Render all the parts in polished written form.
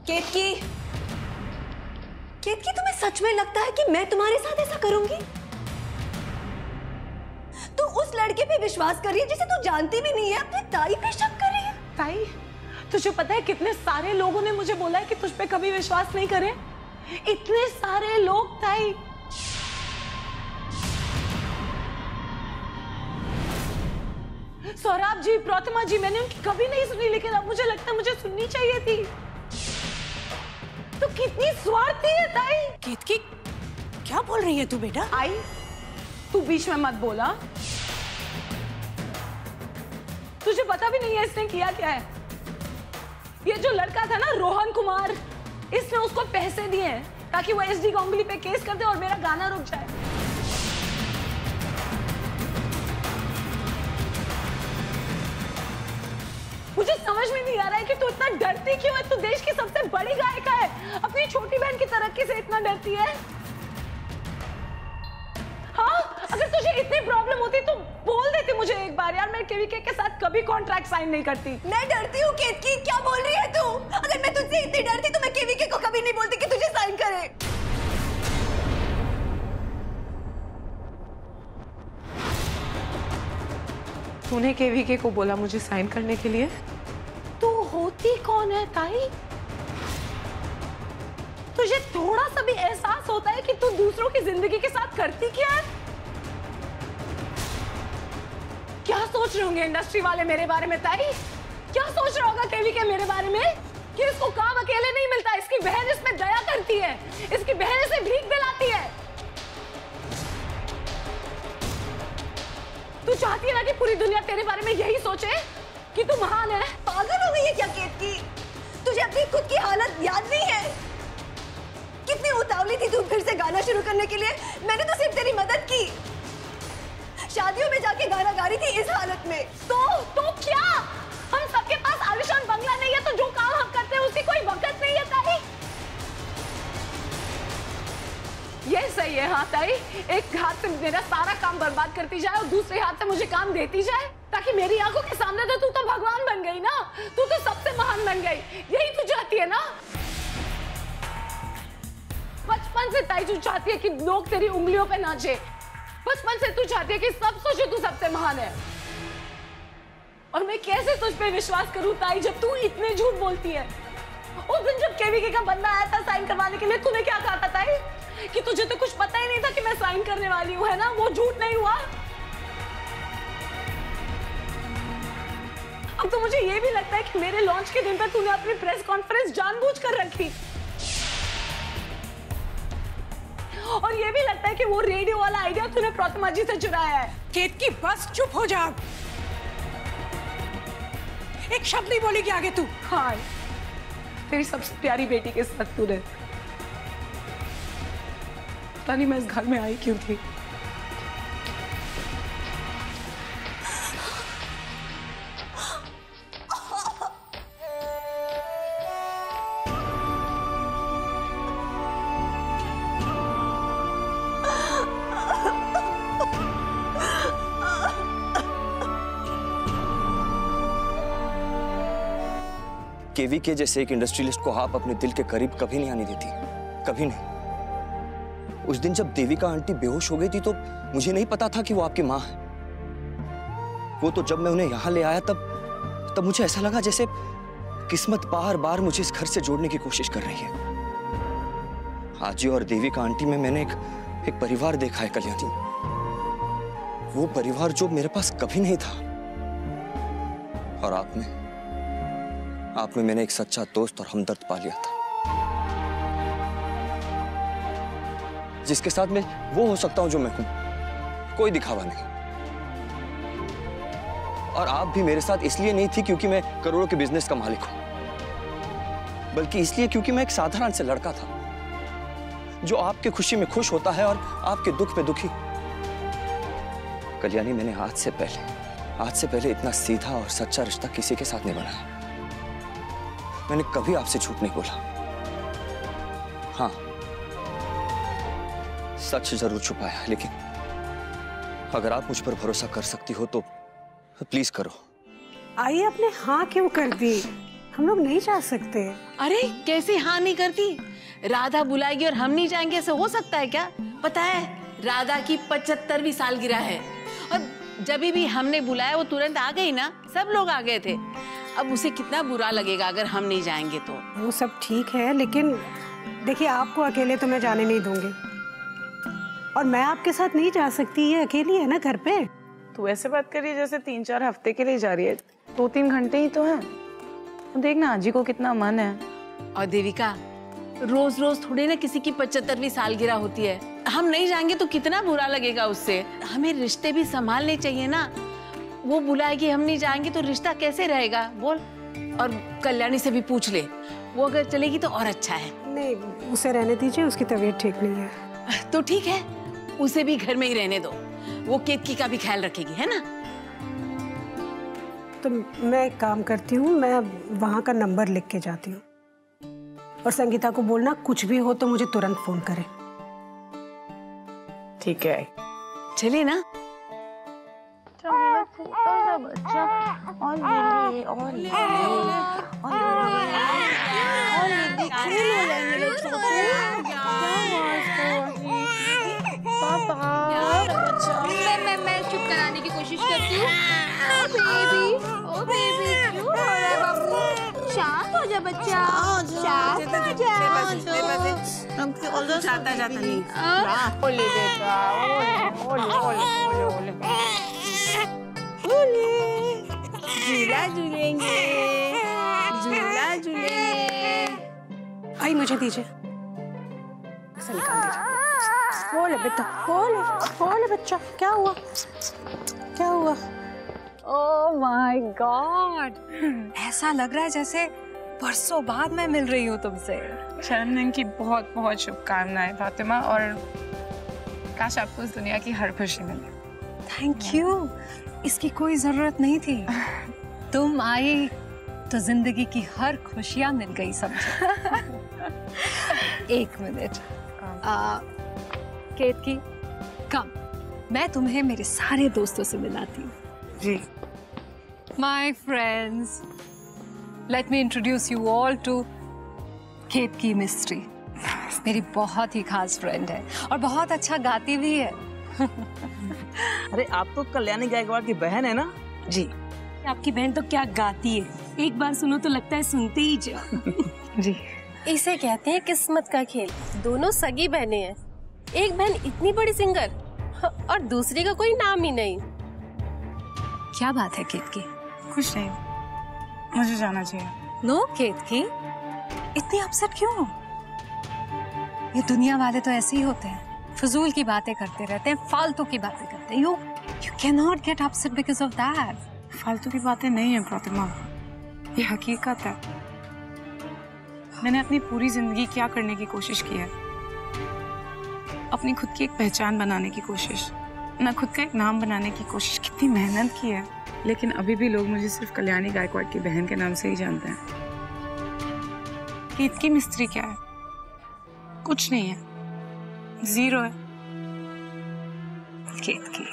केतकी, केतकी तुम्हें सच में लगता है कि मैं तुम्हारे साथ ऐसा करूंगी? तू उस लड़के पे विश्वास कर रही है जिसे तू जानती भी नहीं है, अपनी ताई पे शक कर रही है। ताई, तुझे पता है कितने सारे लोगों ने मुझे बोला है कि तुझ पे कभी विश्वास नहीं करें? इतने सारे लोग ताई। सौरभ जी, प्रतिमा जी, मैंने उनकी कभी नहीं सुनी, लेकिन अब मुझे लगता है मुझे सुननी चाहिए थी। तो कितनी स्वार्थी है ताई। केतकी, क्या बोल रही है तू बेटा? आई, तू बीच में मत बोला। तुझे पता भी नहीं है इसने किया क्या है। ये जो लड़का था ना, रोहन कुमार, इसने उसको पैसे दिए हैं ताकि वो एसडी गांगुली पे केस कर दे और मेरा गाना रुक जाए। मुझे समझ में नहीं आ रहा है कि तू इतना डरती क्यों है। तू देश की सबसे बड़ी गायिका है, अपनी छोटी बहन की तरक्की से इतना डरती है। हाँ, अगर तुझे इतनी प्रॉब्लम होती तो बोल देती मुझे एक बार यार। मैं केवीके के साथ कभी कॉन्ट्रैक्ट साइन नहीं करती। मैं डरती हूँ केतकी, क्या बोल रही है तू? अगर मैं तुझसे इतनी डरती तो मैं केवीके को कभी नहीं बोलती कि तुझे साइन करे। तूने केवीके को बोला मुझे साइन करने के लिए? तू होती कौन है ताई? तुझे थोड़ा सा भी एहसास होता है कि तू दूसरों की जिंदगी के साथ करती क्या है? क्या सोच रहे होंगे इंडस्ट्री वाले मेरे बारे में ताई? क्या सोच रहा होगा केवीके मेरे बारे में कि इसको काम अकेले नहीं मिलता, इसकी बहन इसमें दया करती है, इसकी बहन इसे भीख दिलाती है। तू चाहती है ना कि पूरी दुनिया तेरे बारे में यही सोचे कि तू महान है? पागल हो गई है क्या केतकी? तुझे अपनी खुद की हालत याद नहीं है? कितनी उतावली थी तू फिर से गाना शुरू करने के लिए। मैंने तो सिर्फ तेरी मदद की। शादियों में जाके गाना गा रही थी इस हालत में। तो क्या हम सबके पास आलिशान बंगला नहीं है तो जो काम हम करते हैं उसकी कोई वक़्त नहीं है ताई? ये सही है। हाँ ताई, एक हाथ से मेरा सारा काम बर्बाद करती जाए और दूसरे हाथ से मुझे काम देती जाए ताकि मेरी आंखों के सामने तो तू तो भगवान बन गई ना, तू तो सबसे महान बन गई। यही तू चाहती है ना? बचपन से ताई तू चाहती है कि लोग तेरी उंगलियों पे नाचे। बचपन से तू चाहती है कि सब सोचे तू सबसे महान है। और मैं कैसे तुझ पे विश्वास करूं ताई जब तू इतने झूठ बोलती है? उस दिन जब केवीके का बंदा आया था साइन करवाने के लिए, तूने क्या कहा था ताई? कि तुझे तो कुछ पता ही नहीं था कि मैं साइन करने वाली हूं, है ना? वो झूठ नहीं हुआ? अब तो मुझे ये भी लगता है कि मेरे लॉन्च के दिन पर तूने अपनी प्रेस कॉन्फ्रेंस जानबूझकर रखी। और ये भी लगता है कि वो रेडियो वाला आइडिया तूने प्रतिमा जी से चुराया है। केतकी, बस चुप हो जा। एक शब्द नहीं बोलेगी आगे तू। हाँ, तेरी सबसे प्यारी बेटी के साथ तूने। पता नहीं मैं इस घर में आई क्यों थी। केवीके जैसे एक इंडस्ट्रियलिस्ट को आप अपने दिल के करीब कभी नहीं आने देती, कभी नहीं। उस दिन जब देविका आंटी बेहोश हो गई थी तो मुझे नहीं पता था कि वो आपकी माँ है। वो तो जब मैं उन्हें यहाँ ले आया तब मुझे ऐसा लगा जैसे किस्मत बार बार मुझे इस घर से जोड़ने की कोशिश कर रही है। आजी और देविका आंटी में मैंने एक परिवार देखा है कल्याणी, वो परिवार जो मेरे पास कभी नहीं था। और आप में मैंने एक सच्चा दोस्त और हमदर्द पा लिया था, जिसके साथ मैं वो हो सकता हूं जो मैं हूं, कोई दिखावा नहीं। और आप भी मेरे साथ इसलिए नहीं थी क्योंकि मैं करोड़ों के बिजनेस का मालिक हूं, बल्कि इसलिए क्योंकि मैं एक साधारण से लड़का था जो आपकी खुशी में खुश होता है और आपके दुख पे दुखी। कल्याणी, मैंने आज से पहले इतना सीधा और सच्चा रिश्ता किसी के साथ नहीं बनाया। मैंने कभी आपसे झूठ नहीं बोला। हाँ, सच जरूर छुपाया, लेकिन अगर आप मुझ पर भरोसा कर सकती हो तो प्लीज करो। आई, आपने हाँ क्यों कर दी? हम लोग नहीं जा सकते। अरे कैसे हाँ नहीं करती? राधा बुलाएगी और हम नहीं जाएंगे, ऐसे हो सकता है क्या? पता है राधा की 75वीं सालगिरह है और जब भी हमने बुलाया वो तुरंत आ गई ना, सब लोग आ गए थे। अब उसे कितना बुरा लगेगा अगर हम नहीं जाएंगे तो। वो सब ठीक है, लेकिन देखिए आपको अकेले तो मैं जाने नहीं दूंगी और मैं आपके साथ नहीं जा सकती, ये अकेली है ना घर पे। तू ऐसे बात कर रही है जैसे 3-4 हफ्ते के लिए जा रही है। 2-3 घंटे ही तो है। देखना आजी को कितना मन है। और देविका, रोज रोज थोड़ी ना किसी की 75वीं सालगिरह होती है। हम नहीं जाएंगे तो कितना बुरा लगेगा उससे। हमें रिश्ते भी संभालने चाहिए ना। वो बुलाएगी, हम नहीं जाएंगे तो रिश्ता कैसे रहेगा बोल। और कल्याणी से भी पूछ ले, वो अगर चलेगी तो और अच्छा है। नहीं, उसे रहने दीजिए, उसकी तबीयत ठीक नहीं है। तो ठीक है, उसे भी घर में ही रहने दो, वो केतकी का भी ख्याल रखेगी, है ना? तो मैं एक काम करती हूँ, मैं वहाँ का नंबर लिख के जाती हूँ और संगीता को बोलना कुछ भी हो तो मुझे तुरंत फोन करे। ठीक है, चलिए ना। मैं चुप कराने की कोशिश करती हूँ। ओ बेबी, क्यों रो रहा है बाबू? शांत हो जा बच्चा, शांत हो जा। जाता जाता नहीं। ओले बेटा, ओले। झूला झूलेंगे, झूला झूलेंगे। आई मुझे दीजिए, इसे निकाल दीजिए। बोले बेटा, बोले बच्चा, क्या हुआ? क्या हुआ? ओह माय गॉड, ऐसा लग रहा है जैसे परसों बाद मैं मिल रही हूँ तुमसे। जन्मदिन की बहुत बहुत शुभकामनाएं फातिमा, और काश आपको इस दुनिया की हर खुशी मिले। थैंक यू, इसकी कोई जरूरत नहीं थी। तुम आई तो जिंदगी की हर खुशियां मिल गई समझो। एक मिनट, केतकी, कम, मैं तुम्हें मेरे सारे दोस्तों से मिलाती हूँ। जी। My friends, let me introduce you all to केतकी मिस्त्री। मेरी बहुत ही खास फ्रेंड है और बहुत अच्छा गाती भी है। अरे आप तो कल्याणी गायकवाड़ की बहन है ना? जी। आपकी बहन तो क्या गाती है, एक बार सुनो तो लगता है सुनते ही जाओ। जी। इसे कहते हैं किस्मत का खेल। दोनों सगी बहनें हैं, एक बहन इतनी बड़ी सिंगर और दूसरी का कोई नाम ही नहीं। क्या बात है केतकी? कुछ नहीं, मुझे जाना चाहिए। नो केतकी, इतनी अपसेट क्यों हो? ये दुनिया वाले तो ऐसे ही होते हैं, फजूल की बातें करते रहते हैं, फालतू की बातें करते हैं। You cannot get upset because of that. फालतू की बातें नहीं है फातिमा, ये हकीकत है। मैंने अपनी पूरी जिंदगी क्या करने की कोशिश की है, अपनी खुद की एक पहचान बनाने की कोशिश, ना खुद का एक नाम बनाने की कोशिश, कितनी मेहनत की है। लेकिन अभी भी लोग मुझे सिर्फ कल्याणी गायकवाड़ की बहन के नाम से ही जानते हैं। केतकी मिस्त्री क्या है? कुछ नहीं है, जीरो है। केतकी,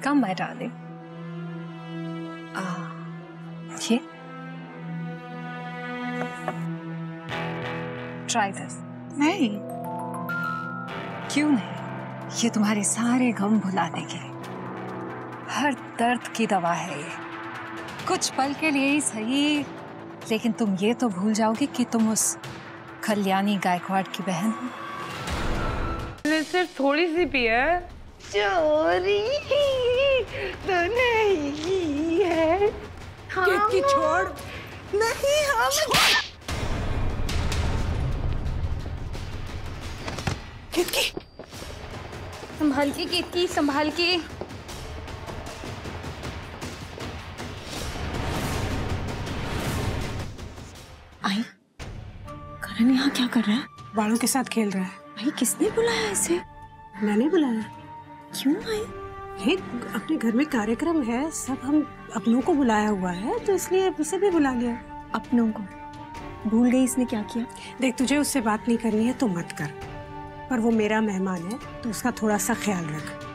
come my darling. ये try this. नहीं। क्यों नहीं? ये तुम्हारे सारे गम भुला देगी, हर दर्द की दवा है ये। कुछ पल के लिए ही सही, लेकिन तुम ये तो भूल जाओगी कि तुम उस कल्याणी गायकवाड़ की बहन हो। मैंने सिर्फ थोड़ी सी पी है। चोरी तो नहीं है। केतकी छोड़। नहीं, हाँ केतकी, संभाल के केतकी, संभाल के। आई, करण यहाँ क्या कर रहा है? बालों के साथ खेल रहा है। भाई किसने बुलाया इसे? मैंने बुलाया। क्यों आई? ये अपने घर में कार्यक्रम है, सब हम अपनों को बुलाया हुआ है, तो इसलिए उसे भी बुला लिया। अपनों को भूल गई इसने क्या किया? देख, तुझे उससे बात नहीं करनी है तो मत कर, पर वो मेरा मेहमान है तो उसका थोड़ा सा ख्याल रख।